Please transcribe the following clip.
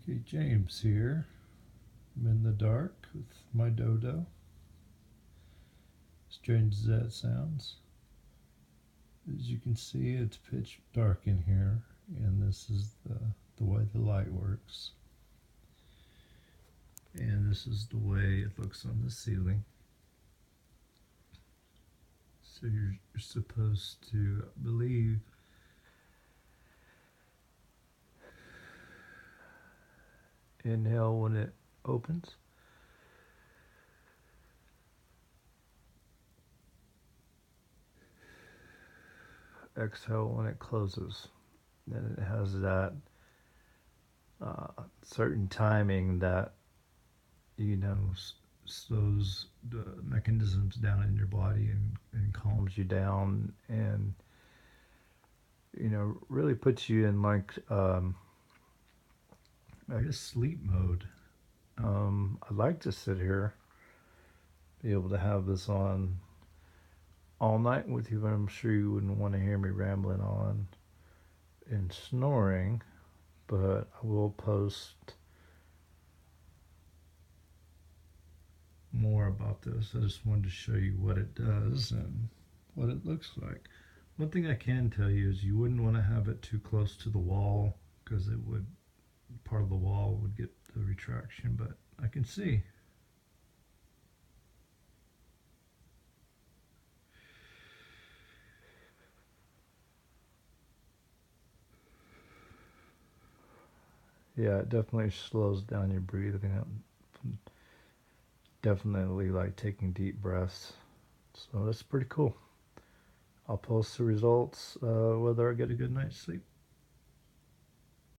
Okay, James here. I'm in the dark with my Dodow. Strange as that sounds. As you can see, it's pitch dark in here, and this is the way the light works. And this is the way it looks on the ceiling. So you're supposed to believe inhale when it opens. Exhale when it closes. And it has that certain timing that, slows the mechanisms down in your body and calms you down and, really puts you in like, I guess, sleep mode. I'd like to sit here, be able to have this on all night with you, but I'm sure you wouldn't want to hear me rambling on and snoring. But I will post more about this. I just wanted to show you what it does and what it looks like. One thing I can tell you is you wouldn't want to have it too close to the wall, because it would, part of the wall would get the retraction, but I can see. Yeah, it definitely slows down your breathing. Definitely like taking deep breaths. So that's pretty cool. I'll post the results whether I get a good night's sleep.